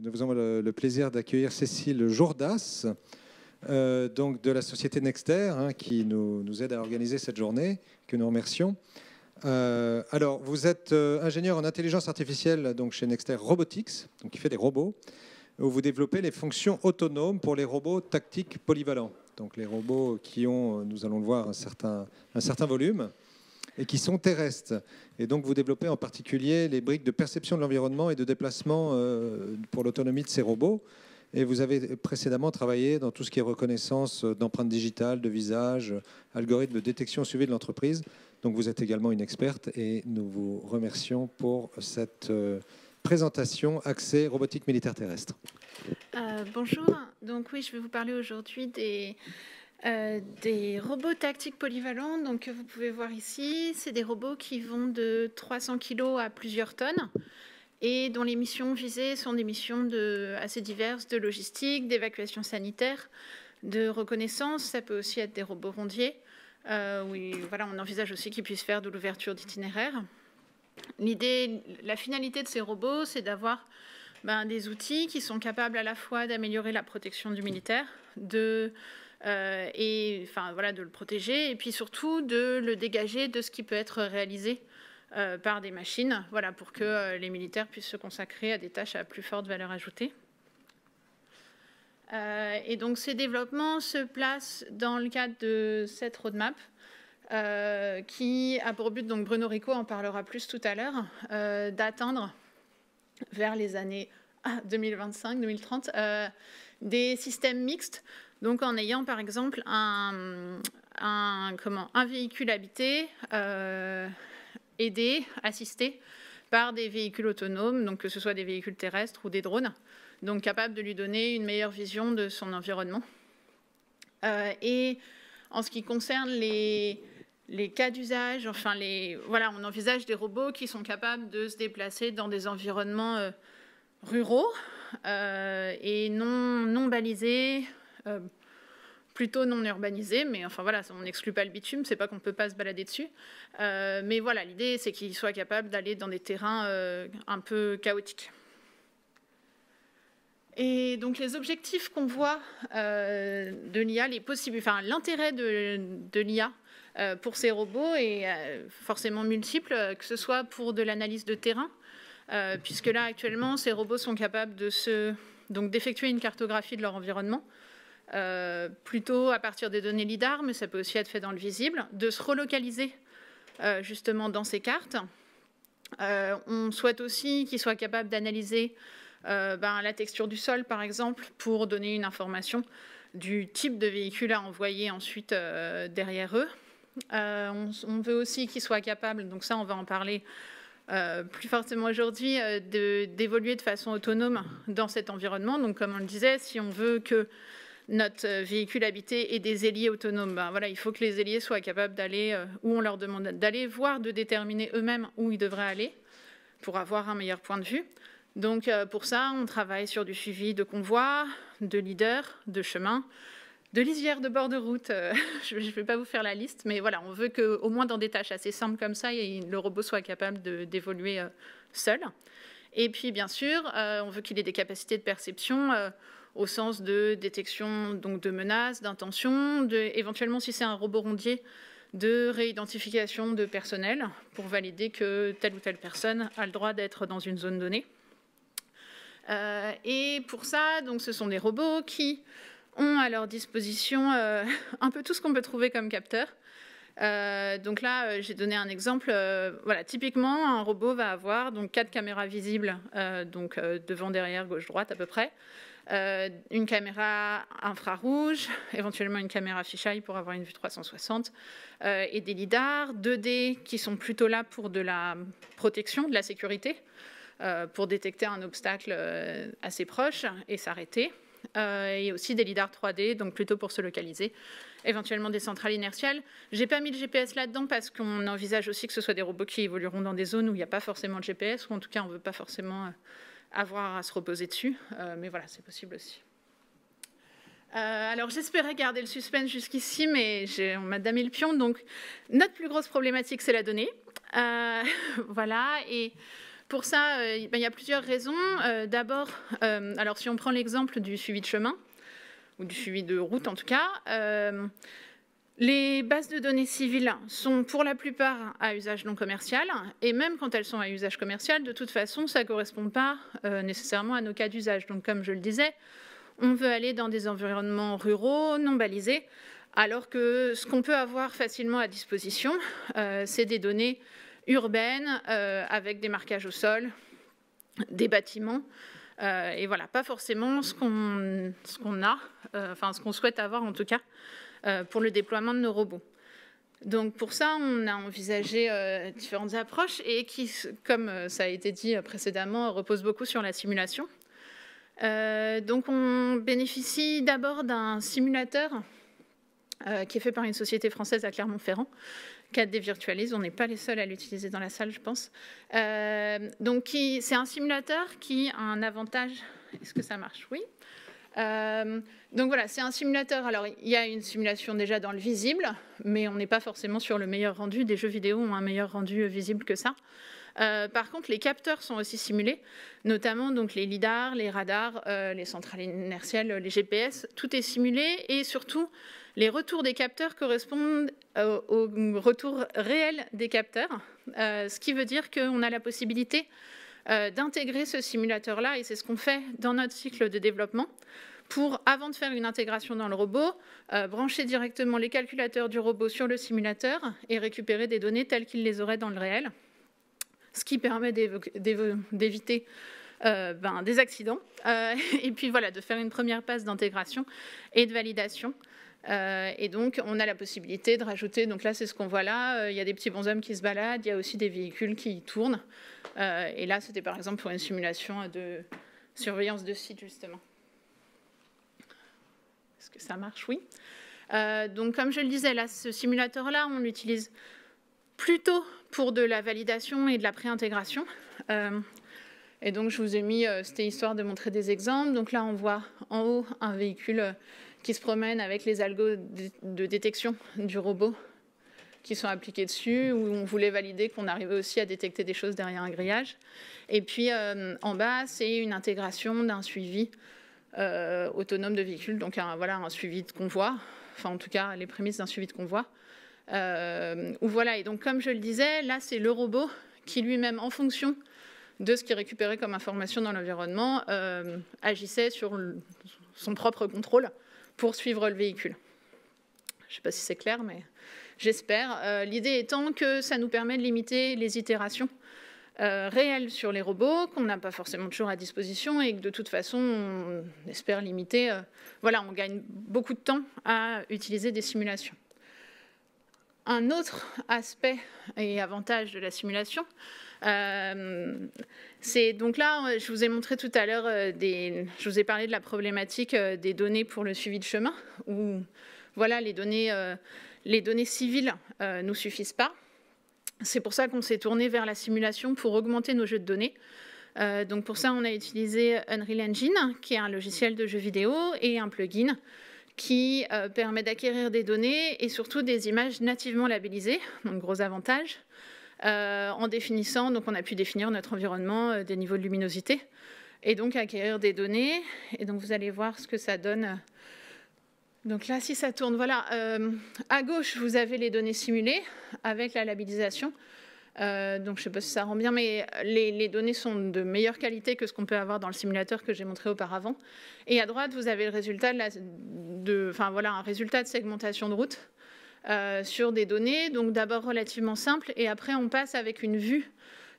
nous avons le plaisir d'accueillir Cécile Jourdas, donc de la société Nexter, qui nous aide à organiser cette journée, que nous remercions. Alors, vous êtes ingénieur en intelligence artificielle donc chez Nexter Robotics, donc qui fait des robots, où vous développez les fonctions autonomes pour les robots tactiques polyvalents. Donc les robots qui ont, nous allons le voir, un certain volume et qui sont terrestres. Et donc vous développez en particulier les briques de perception de l'environnement et de déplacement pour l'autonomie de ces robots. Et vous avez précédemment travaillé dans tout ce qui est reconnaissance d'empreintes digitales, de visage, algorithmes de détection suivi de l'entreprise. Donc vous êtes également une experte et nous vous remercions pour cette présentation axée robotique militaire terrestre. Bonjour, donc oui, je vais vous parler aujourd'hui des robots tactiques polyvalents. Donc vous pouvez voir ici, c'est des robots qui vont de 300 kg à plusieurs tonnes et dont les missions visées sont des missions assez diverses de logistique, d'évacuation sanitaire, de reconnaissance. Ça peut aussi être des robots rondiers. Oui, voilà, on envisage aussi qu'ils puissent faire de l'ouverture d'itinéraires. La finalité de ces robots, c'est d'avoir des outils qui sont capables à la fois d'améliorer la protection du militaire, de le protéger, et puis surtout de le dégager de ce qui peut être réalisé par des machines, voilà, pour que les militaires puissent se consacrer à des tâches à plus forte valeur ajoutée. Et donc ces développements se placent dans le cadre de cette roadmap qui a pour but, donc Bruno Rico en parlera plus tout à l'heure, d'atteindre vers les années 2025-2030 des systèmes mixtes, donc en ayant par exemple un véhicule habité aidé, assisté par des véhicules autonomes, donc que ce soit des véhicules terrestres ou des drones, donc capables de lui donner une meilleure vision de son environnement. Et en ce qui concerne les cas d'usage, on envisage des robots qui sont capables de se déplacer dans des environnements ruraux et non balisés, plutôt non urbanisés, mais enfin voilà, on n'exclut pas le bitume, c'est pas qu'on ne peut pas se balader dessus, mais voilà, l'idée c'est qu'ils soient capables d'aller dans des terrains un peu chaotiques. Et donc les objectifs qu'on voit de l'IA, l'intérêt de l'IA pour ces robots est forcément multiple, que ce soit pour de l'analyse de terrain, puisque là actuellement ces robots sont capables d'effectuer une cartographie de leur environnement, plutôt à partir des données LIDAR, mais ça peut aussi être fait dans le visible, de se relocaliser justement dans ces cartes. On souhaite aussi qu'ils soient capables d'analyser la texture du sol, par exemple, pour donner une information du type de véhicule à envoyer ensuite derrière eux. On veut aussi qu'ils soient capables, donc ça on va en parler plus fortement aujourd'hui, d'évoluer de façon autonome dans cet environnement. Donc comme on le disait, si on veut que notre véhicule habité ait des ailiers autonomes, il faut que les ailiers soient capables d'aller où on leur demande d'aller, voire de déterminer eux-mêmes où ils devraient aller pour avoir un meilleur point de vue. Donc pour ça, on travaille sur du suivi de convois, de leaders, de chemins, de lisières de bord de route. Je ne vais pas vous faire la liste, mais voilà, on veut qu'au moins dans des tâches assez simples comme ça, le robot soit capable d'évoluer seul. Et puis bien sûr, on veut qu'il ait des capacités de perception au sens de détection donc de menaces, d'intentions, éventuellement si c'est un robot rondier, de réidentification de personnel pour valider que telle ou telle personne a le droit d'être dans une zone donnée. Et pour ça, donc, ce sont des robots qui ont à leur disposition un peu tout ce qu'on peut trouver comme capteur. Donc là, j'ai donné un exemple. Voilà, typiquement, un robot va avoir donc 4 caméras visibles, devant, derrière, gauche, droite à peu près. Une caméra infrarouge, éventuellement une caméra fisheye pour avoir une vue 360, et des lidars 2D qui sont plutôt là pour de la protection, de la sécurité, pour détecter un obstacle assez proche et s'arrêter. Et aussi des lidars 3D, donc plutôt pour se localiser, éventuellement des centrales inertielles. Je n'ai pas mis le GPS là-dedans parce qu'on envisage aussi que ce soit des robots qui évolueront dans des zones où il n'y a pas forcément de GPS, ou en tout cas on ne veut pas forcément avoir à se reposer dessus, mais voilà, c'est possible aussi. Alors j'espérais garder le suspense jusqu'ici, mais on m'a damé le pion. Donc notre plus grosse problématique, c'est la donnée. Voilà, et pour ça, il y a plusieurs raisons. D'abord, alors si on prend l'exemple du suivi de chemin, ou du suivi de route en tout cas, les bases de données civiles sont pour la plupart à usage non commercial, et même quand elles sont à usage commercial, de toute façon, ça ne correspond pas nécessairement à nos cas d'usage. Donc comme je le disais, on veut aller dans des environnements ruraux, non balisés, alors que ce qu'on peut avoir facilement à disposition, c'est des données urbaines avec des marquages au sol, des bâtiments, et voilà, pas forcément ce qu'on a, enfin ce qu'on souhaite avoir en tout cas, pour le déploiement de nos robots. Donc pour ça, on a envisagé différentes approches et qui, comme ça a été dit précédemment, reposent beaucoup sur la simulation. Donc on bénéficie d'abord d'un simulateur qui est fait par une société française à Clermont-Ferrand, 4D Virtualise. On n'est pas les seuls à l'utiliser dans la salle, je pense. Donc c'est un simulateur qui a un avantage. Est-ce que ça marche? Oui. Donc voilà, c'est un simulateur. Alors il y a une simulation déjà dans le visible, mais on n'est pas forcément sur le meilleur rendu. Des jeux vidéo ont un meilleur rendu visible que ça. Par contre, les capteurs sont aussi simulés, notamment donc les lidars, les radars, les centrales inertielles, les GPS. Tout est simulé et surtout, les retours des capteurs correspondent aux retours réels des capteurs, ce qui veut dire qu'on a la possibilité d'intégrer ce simulateur-là, et c'est ce qu'on fait dans notre cycle de développement, pour, avant de faire une intégration dans le robot, brancher directement les calculateurs du robot sur le simulateur et récupérer des données telles qu'il les aurait dans le réel, ce qui permet d'éviter des accidents, et puis voilà, de faire une première passe d'intégration et de validation. Et donc, on a la possibilité de rajouter, donc là, c'est ce qu'on voit là, il y a des petits bonshommes qui se baladent, il y a aussi des véhicules qui tournent, et là, c'était par exemple pour une simulation de surveillance de site, justement. Est-ce que ça marche? Oui. Donc, comme je le disais, là, ce simulateur-là, on l'utilise plutôt pour de la validation et de la préintégration. Et donc, je vous ai mis, c'était histoire de montrer des exemples. Donc là, on voit en haut un véhicule qui se promène avec les algos de détection du robot qui sont appliqués dessus, où on voulait valider qu'on arrivait aussi à détecter des choses derrière un grillage. Et puis, en bas, c'est une intégration d'un suivi autonome de véhicules, donc voilà, un suivi de convoi, enfin en tout cas les prémices d'un suivi de convoi. Voilà, et donc comme je le disais, là c'est le robot qui lui-même, en fonction de ce qu'il récupérait comme information dans l'environnement, agissait sur son propre contrôle pour suivre le véhicule. Je ne sais pas si c'est clair, mais j'espère. L'idée étant que ça nous permet de limiter les itérations réelles sur les robots, qu'on n'a pas forcément toujours à disposition, et que de toute façon, on espère limiter. Voilà, on gagne beaucoup de temps à utiliser des simulations. Un autre aspect et avantage de la simulation, c'est donc là, je vous ai montré tout à l'heure, je vous ai parlé de la problématique des données pour le suivi de chemin, où voilà, les données civiles ne nous suffisent pas. C'est pour ça qu'on s'est tourné vers la simulation pour augmenter nos jeux de données. Donc pour ça, on a utilisé Unreal Engine, qui est un logiciel de jeux vidéo, et un plugin qui permet d'acquérir des données et surtout des images nativement labellisées, donc gros avantage, en définissant, donc on a pu définir notre environnement, des niveaux de luminosité, et donc acquérir des données. Et donc vous allez voir ce que ça donne. Donc là, si ça tourne, voilà, à gauche, vous avez les données simulées avec la labellisation. Donc je ne sais pas si ça rend bien, mais les données sont de meilleure qualité que ce qu'on peut avoir dans le simulateur que j'ai montré auparavant. Et à droite, vous avez le résultat un résultat de segmentation de route sur des données, donc d'abord relativement simple, et après on passe avec une vue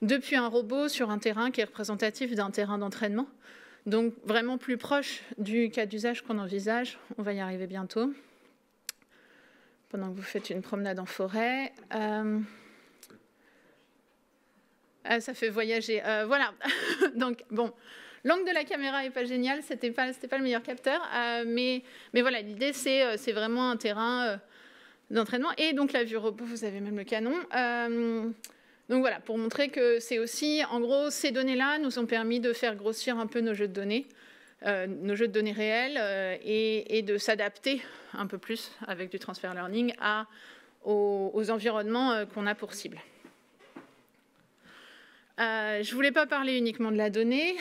depuis un robot sur un terrain qui est représentatif d'un terrain d'entraînement. Donc vraiment plus proche du cas d'usage qu'on envisage. On va y arriver bientôt. Pendant que vous faites une promenade en forêt. Ça fait voyager. Voilà. Donc bon, l'angle de la caméra n'est pas génial. C'était pas le meilleur capteur. Mais voilà, l'idée c'est vraiment un terrain d'entraînement. Et donc la vue robot, vous avez même le canon. Donc voilà, pour montrer que c'est aussi, en gros, ces données-là nous ont permis de faire grossir un peu nos jeux de données réels, et de s'adapter un peu plus avec du transfer learning aux environnements qu'on a pour cible. Je ne voulais pas parler uniquement de la donnée.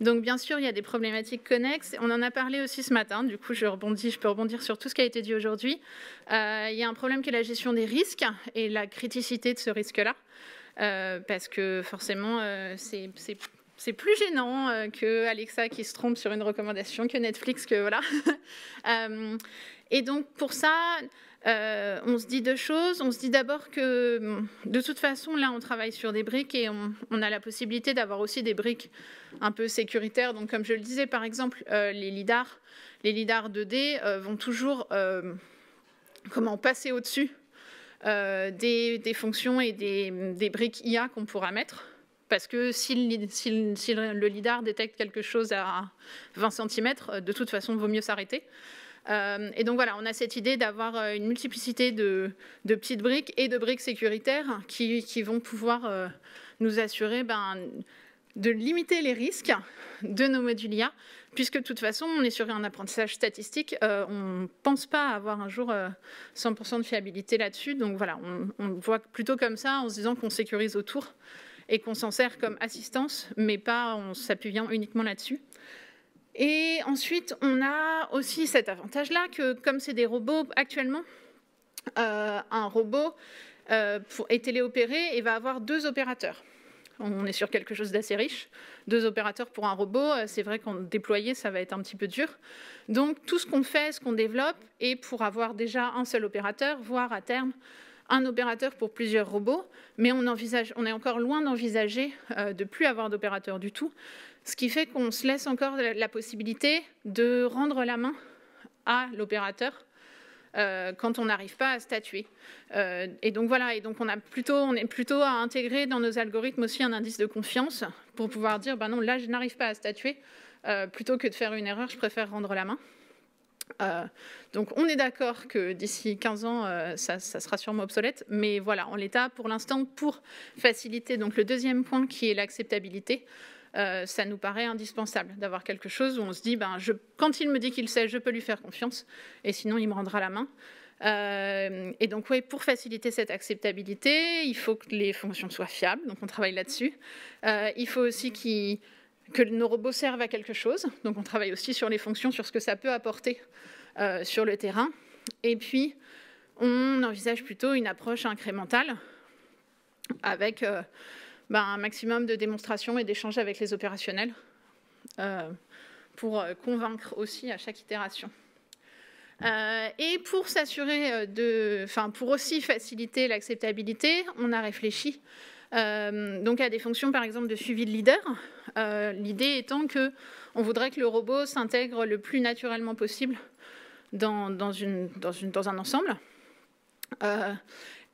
Donc, bien sûr, il y a des problématiques connexes. On en a parlé aussi ce matin. Du coup, je peux rebondir sur tout ce qui a été dit aujourd'hui. Il y a un problème qui est la gestion des risques et la criticité de ce risque-là. Parce que forcément, c'est plus gênant que Alexa qui se trompe sur une recommandation, que Netflix, que voilà. Et donc, pour ça... on se dit deux choses. On se dit d'abord que, de toute façon, là, on travaille sur des briques et on a la possibilité d'avoir aussi des briques un peu sécuritaires. Donc, comme je le disais, par exemple, les lidars 2D vont toujours passer au-dessus des fonctions et des briques IA qu'on pourra mettre. Parce que si le lidar détecte quelque chose à 20 cm, de toute façon, il vaut mieux s'arrêter. Et donc voilà, on a cette idée d'avoir une multiplicité de petites briques et de briques sécuritaires qui vont pouvoir nous assurer de limiter les risques de nos modules IA, puisque de toute façon, on est sur un apprentissage statistique. On ne pense pas avoir un jour 100% de fiabilité là-dessus. Donc voilà, on voit plutôt comme ça, en se disant qu'on sécurise autour et qu'on s'en sert comme assistance, mais pas en s'appuyant uniquement là-dessus. Et ensuite, on a aussi cet avantage-là que, comme c'est des robots actuellement, un robot est téléopéré et va avoir 2 opérateurs. On est sur quelque chose d'assez riche. 2 opérateurs pour un robot, c'est vrai qu'en déployer, ça va être un petit peu dur. Donc, tout ce qu'on fait, ce qu'on développe, est pour avoir déjà un seul opérateur, voire à terme, un opérateur pour plusieurs robots. Mais on est encore loin d'envisager de ne plus avoir d'opérateur du tout. Ce qui fait qu'on se laisse encore la possibilité de rendre la main à l'opérateur quand on n'arrive pas à statuer. Et donc voilà, et donc on est plutôt à intégrer dans nos algorithmes aussi un indice de confiance pour pouvoir dire, non, là je n'arrive pas à statuer, plutôt que de faire une erreur, je préfère rendre la main. Donc on est d'accord que d'ici 15 ans, ça sera sûrement obsolète, mais voilà, en l'état, pour l'instant, pour faciliter donc le deuxième point qui est l'acceptabilité, ça nous paraît indispensable d'avoir quelque chose où on se dit, quand il me dit qu'il sait, je peux lui faire confiance, et sinon il me rendra la main. Et donc, oui, pour faciliter cette acceptabilité, il faut que les fonctions soient fiables, donc on travaille là-dessus. Il faut aussi que nos robots servent à quelque chose, donc on travaille aussi sur les fonctions, sur ce que ça peut apporter sur le terrain. Et puis, on envisage plutôt une approche incrémentale avec un maximum de démonstrations et d'échanges avec les opérationnels pour convaincre aussi à chaque itération. Et pour s'assurer pour aussi faciliter l'acceptabilité, on a réfléchi donc à des fonctions par exemple de suivi de leader. L'idée étant qu'on voudrait que le robot s'intègre le plus naturellement possible dans un ensemble.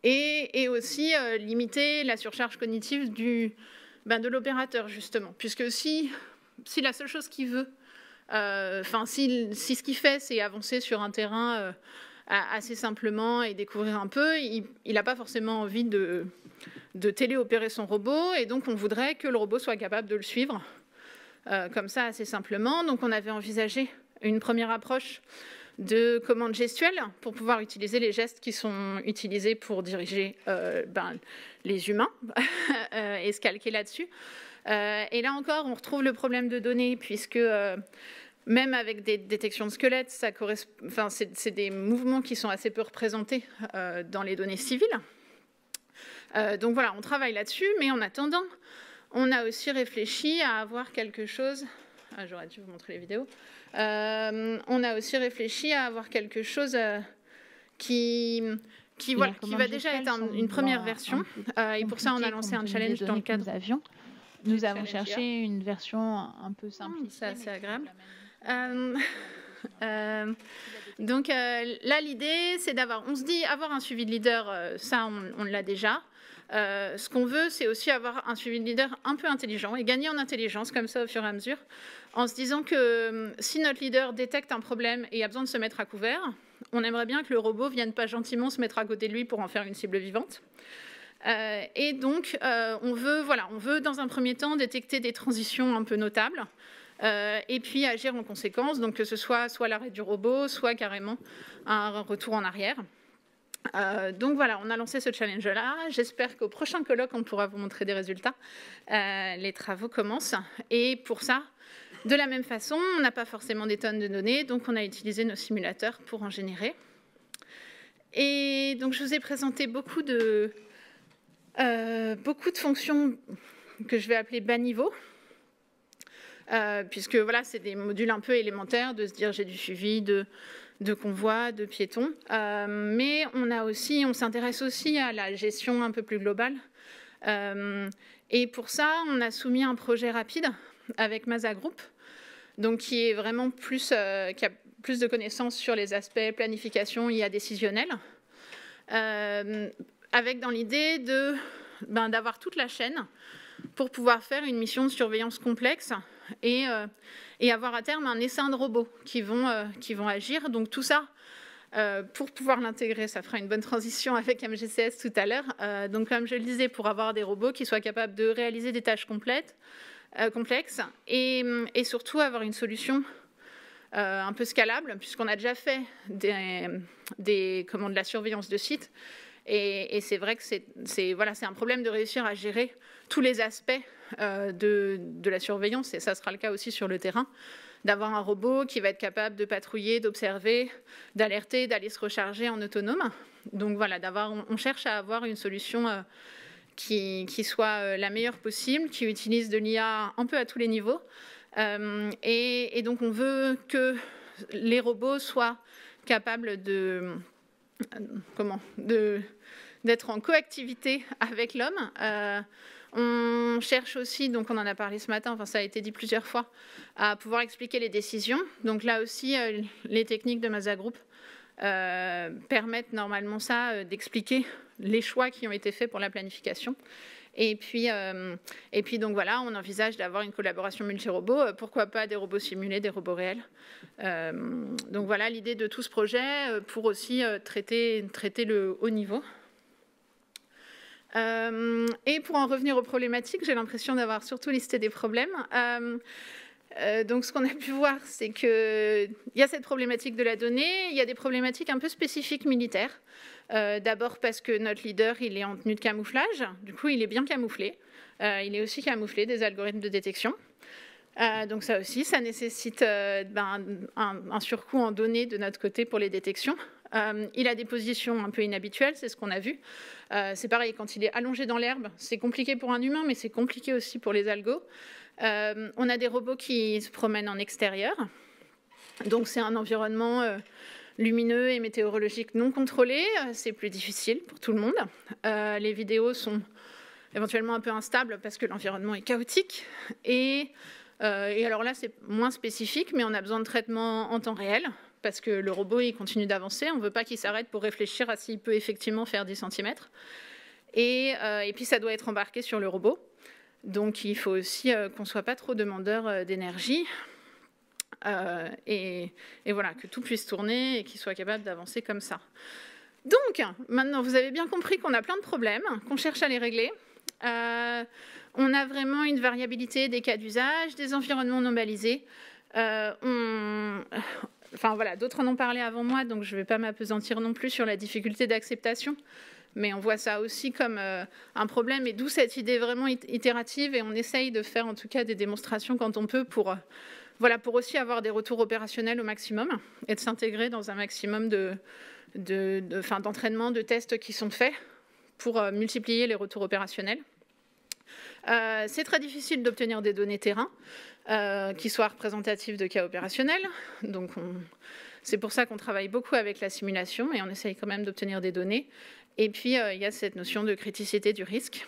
Et aussi limiter la surcharge cognitive de l'opérateur, justement. Puisque si la seule chose qu'il veut, si ce qu'il fait, c'est avancer sur un terrain assez simplement et découvrir un peu, il n'a pas forcément envie de téléopérer son robot. Et donc, on voudrait que le robot soit capable de le suivre, comme ça, assez simplement. Donc, on avait envisagé une première approche de commandes gestuelles pour pouvoir utiliser les gestes qui sont utilisés pour diriger les humains et se calquer là-dessus. Et là encore, on retrouve le problème de données puisque même avec des détections de squelettes, c'est des mouvements qui sont assez peu représentés dans les données civiles. Donc voilà, on travaille là-dessus, mais en attendant, on a aussi réfléchi à avoir quelque chose... j'aurais dû vous montrer les vidéos. On a aussi réfléchi à avoir quelque chose qui va déjà être une première version. Et pour ça, on a lancé un challenge dans le cadre. Nous avons cherché une version un peu simplifiée. C'est assez agréable. Donc là, l'idée, c'est on se dit, avoir un suivi de leader, ça, on l'a déjà. Ce qu'on veut, c'est aussi avoir un suivi de leader un peu intelligent et gagner en intelligence, comme ça, au fur et à mesure, en se disant que si notre leader détecte un problème et a besoin de se mettre à couvert, on aimerait bien que le robot vienne pas gentiment se mettre à côté de lui pour en faire une cible vivante. Et donc, on veut dans un premier temps détecter des transitions un peu notables et puis agir en conséquence, donc que ce soit l'arrêt du robot, soit carrément un retour en arrière. Donc voilà, on a lancé ce challenge-là. J'espère qu'au prochain colloque, on pourra vous montrer des résultats. Les travaux commencent. Et pour ça, de la même façon, on n'a pas forcément des tonnes de données, donc on a utilisé nos simulateurs pour en générer. Et donc je vous ai présenté beaucoup de fonctions que je vais appeler bas niveau. Puisque voilà, c'est des modules un peu élémentaires de se dire j'ai du suivi de convois, de piétons. Mais on s'intéresse aussi à la gestion un peu plus globale. Et pour ça, on a soumis un projet rapide avec Masa Group, donc qui est vraiment qui a plus de connaissances sur les aspects planification IA décisionnelle, avec dans l'idée d'avoir toute la chaîne pour pouvoir faire une mission de surveillance complexe et avoir à terme un essaim de robots qui vont agir. Donc tout ça, pour pouvoir l'intégrer, ça fera une bonne transition avec MGCS tout à l'heure. Donc comme je le disais, pour avoir des robots qui soient capables de réaliser des tâches complexes et surtout avoir une solution un peu scalable, puisqu'on a déjà fait de la surveillance de site. Et c'est vrai que c'est un problème de réussir à gérer tous les aspects de la surveillance, et ça sera le cas aussi sur le terrain, d'avoir un robot qui va être capable de patrouiller, d'observer, d'alerter, d'aller se recharger en autonome. Donc voilà, on cherche à avoir une solution qui soit la meilleure possible, qui utilise de l'IA un peu à tous les niveaux. Et donc on veut que les robots soient capables d'être en coactivité avec l'homme. On cherche aussi, donc on en a parlé ce matin, enfin ça a été dit plusieurs fois, à pouvoir expliquer les décisions. Donc là aussi, les techniques de Masa Group permettent normalement ça, d'expliquer les choix qui ont été faits pour la planification. Et puis donc voilà, on envisage d'avoir une collaboration multi-robots, pourquoi pas des robots simulés, des robots réels. Donc voilà l'idée de tout ce projet pour aussi traiter le haut niveau. Et pour en revenir aux problématiques, j'ai l'impression d'avoir surtout listé des problèmes. Donc ce qu'on a pu voir, c'est qu'il y a cette problématique de la donnée, il y a des problématiques un peu spécifiques militaires. D'abord parce que notre leader, il est en tenue de camouflage, du coup il est bien camouflé. Il est aussi camouflé des algorithmes de détection. Donc ça aussi, ça nécessite un surcoût en données de notre côté pour les détections. Il a des positions un peu inhabituelles, c'est ce qu'on a vu. C'est pareil, quand il est allongé dans l'herbe, c'est compliqué pour un humain, mais c'est compliqué aussi pour les algos. On a des robots qui se promènent en extérieur. Donc c'est un environnement lumineux et météorologique non contrôlé. C'est plus difficile pour tout le monde. Les vidéos sont éventuellement un peu instables parce que l'environnement est chaotique. Et alors là, c'est moins spécifique, mais on a besoin de traitement en temps réel parce que le robot, il continue d'avancer. On ne veut pas qu'il s'arrête pour réfléchir à s'il peut effectivement faire 10 cm. Et puis, ça doit être embarqué sur le robot. Donc, il faut aussi qu'on ne soit pas trop demandeur d'énergie. Et voilà, que tout puisse tourner et qu'il soit capable d'avancer comme ça. Donc, maintenant, vous avez bien compris qu'on a plein de problèmes, qu'on cherche à les régler. On a vraiment une variabilité des cas d'usage, des environnements non balisés. Enfin voilà, d'autres en ont parlé avant moi, donc je ne vais pas m'appesantir non plus sur la difficulté d'acceptation. Mais on voit ça aussi comme un problème, et d'où cette idée vraiment itérative, et on essaye de faire en tout cas des démonstrations quand on peut pour aussi avoir des retours opérationnels au maximum et de s'intégrer dans un maximum d'entraînement, de tests qui sont faits pour multiplier les retours opérationnels. C'est très difficile d'obtenir des données terrain qui soient représentatives de cas opérationnels. Donc c'est pour ça qu'on travaille beaucoup avec la simulation et on essaye quand même d'obtenir des données. Et puis il y a cette notion de criticité du risque.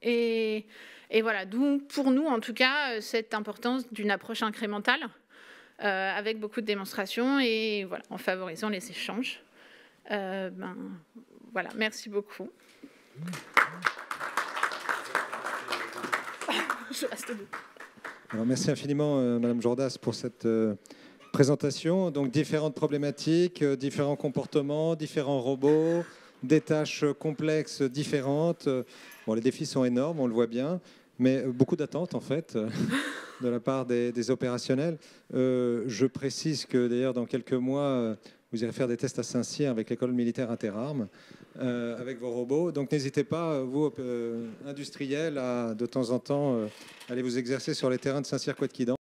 Et voilà, d'où pour nous en tout cas cette importance d'une approche incrémentale avec beaucoup de démonstrations et voilà, en favorisant les échanges. Voilà, merci beaucoup. Je reste debout. Alors, merci infiniment, Madame Jordas, pour cette présentation. Donc, différentes problématiques, différents comportements, différents robots, des tâches complexes différentes. Bon, les défis sont énormes, on le voit bien, mais beaucoup d'attentes, en fait, de la part des opérationnels. Je précise que, d'ailleurs, dans quelques mois, vous irez faire des tests à Saint-Cyr avec l'école militaire interarmes, avec vos robots. Donc n'hésitez pas, vous, industriels, à de temps en temps aller vous exercer sur les terrains de Saint-Cyr-Couët-Quidan.